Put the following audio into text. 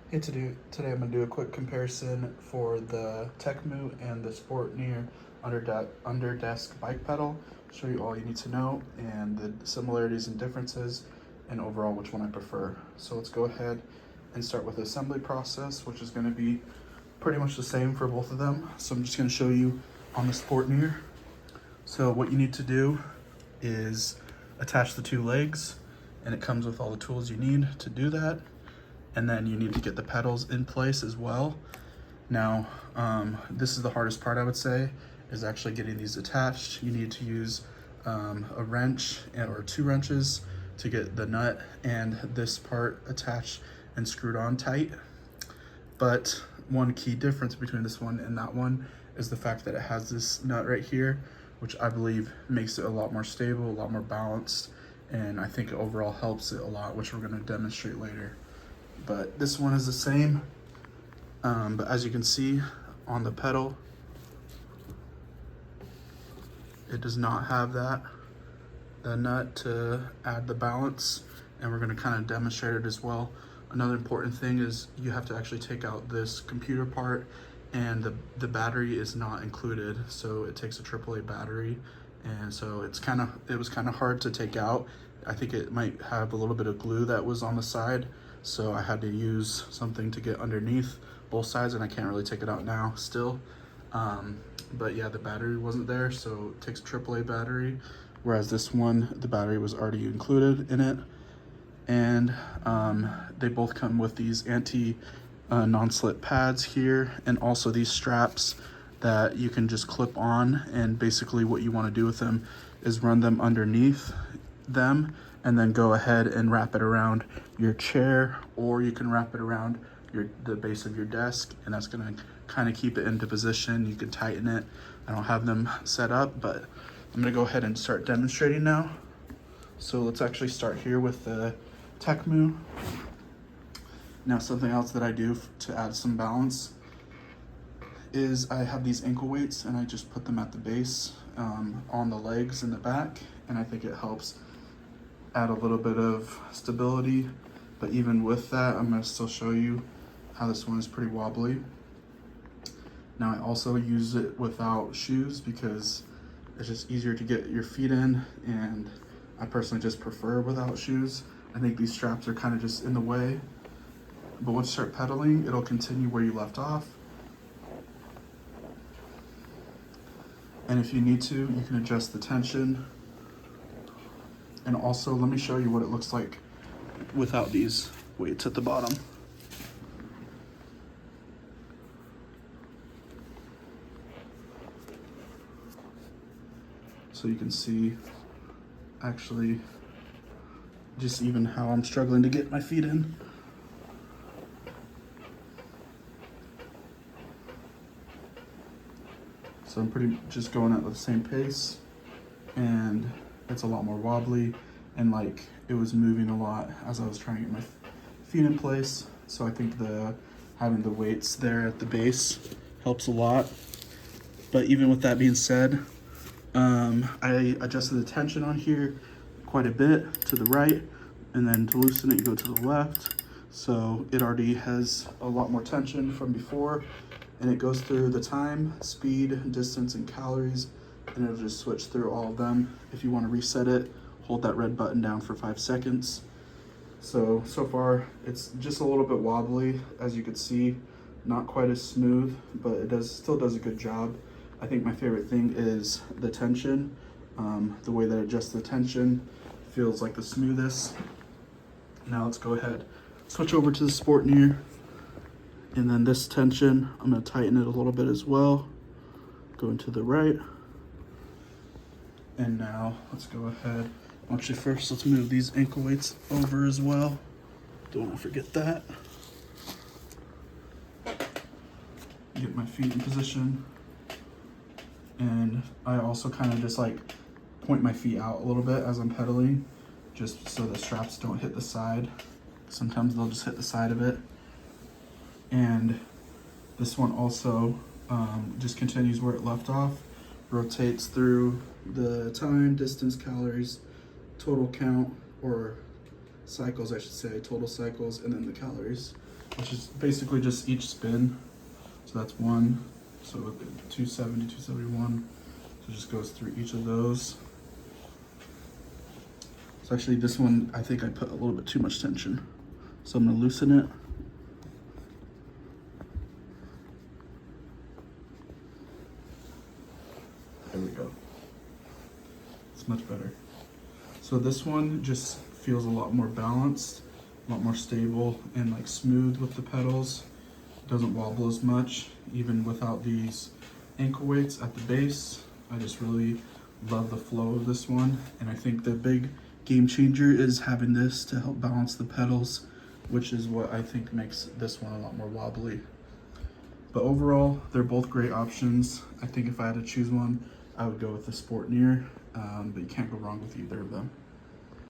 Hey, today I'm gonna do a quick comparison for the Techmoo and the Sportneer under desk bike pedal. Show you all you need to know and the similarities and differences, and overall which one I prefer. So let's go ahead and start with the assembly process, which is going to be pretty much the same for both of them. So I'm just going to show you on the Sportneer. So what you need to do is attach the two legs, and it comes with all the tools you need to do that. And then you need to get the pedals in place as well. Now, this is the hardest part, I would say, is actually getting these attached. You need to use a wrench or two wrenches to get the nut and this part attached and screwed on tight. But one key difference between this one and that one is the fact that it has this nut right here, which I believe makes it a lot more stable, a lot more balanced, and I think it overall helps it a lot, which we're going to demonstrate later. But this one is the same, but as you can see on the pedal, it does not have the nut to add the balance, and we're going to kind of demonstrate it as well. Another important thing is you have to actually take out this computer part, and the battery is not included, so it takes a AAA battery, and so it was kind of hard to take out. I think it might have a little bit of glue that was on the side, so I had to use something to get underneath both sides, and I can't really take it out now still. But yeah, the battery wasn't there, so it takes a AAA battery, whereas this one, the battery was already included in it. And they both come with these non-slip pads here, and also these straps that you can just clip on, and basically what you want to do with them is run them underneath them and then go ahead and wrap it around your chair, or you can wrap it around the base of your desk, and that's going to kind of keep it into position. You can tighten it. I don't have them set up, but I'm going to go ahead and start demonstrating now. So let's actually start here with the Techmoo. Now, something else that I do to add some balance is I have these ankle weights, and I just put them at the base on the legs in the back, and I think it helps add a little bit of stability. But even with that, I'm going to still show you how this one is pretty wobbly. Now, I also use it without shoes because it's just easier to get your feet in, and I personally just prefer without shoes. I think these straps are kind of just in the way, but once you start pedaling, it'll continue where you left off. And if you need to, you can adjust the tension. And also, let me show you what it looks like without these weights at the bottom. So you can see actually just even how I'm struggling to get my feet in. So I'm pretty just going at the same pace, and it's a lot more wobbly, and like it was moving a lot as I was trying to get my feet in place. So I think having the weights there at the base helps a lot. But even with that being said, I adjusted the tension on here quite a bit to the right, and then to loosen it, you go to the left. So it already has a lot more tension from before, and it goes through the time, speed, distance, and calories, and it'll just switch through all of them. If you want to reset it, hold that red button down for 5 seconds. So far, it's just a little bit wobbly, as you can see, not quite as smooth, but it still does a good job. I think my favorite thing is the tension. The way that it adjusts the tension feels like the smoothest. Now let's go ahead, switch over to the Sportneer. And then this tension, I'm going to tighten it a little bit as well. Going to the right. And now let's go ahead. Actually, first let's move these ankle weights over as well. Don't want to forget that. Get my feet in position. And I also kind of just like point my feet out a little bit as I'm pedaling, just so the straps don't hit the side. Sometimes they'll just hit the side of it. And this one also just continues where it left off, rotates through the time, distance, calories, total count, or cycles, I should say, total cycles, and then the calories. which is basically just each spin. So that's one. So 270, 271. So it just goes through each of those. So actually this one, I think I put a little bit too much tension. So I'm gonna loosen it. There we go. It's much better. So this one just feels a lot more balanced, a lot more stable and like smooth with the pedals. Doesn't wobble as much, even without these ankle weights at the base. I just really love the flow of this one. And I think the big game changer is having this to help balance the pedals, which is what I think makes this one a lot more wobbly. But overall, they're both great options. I think if I had to choose one, I would go with the Sportneer, but you can't go wrong with either of them.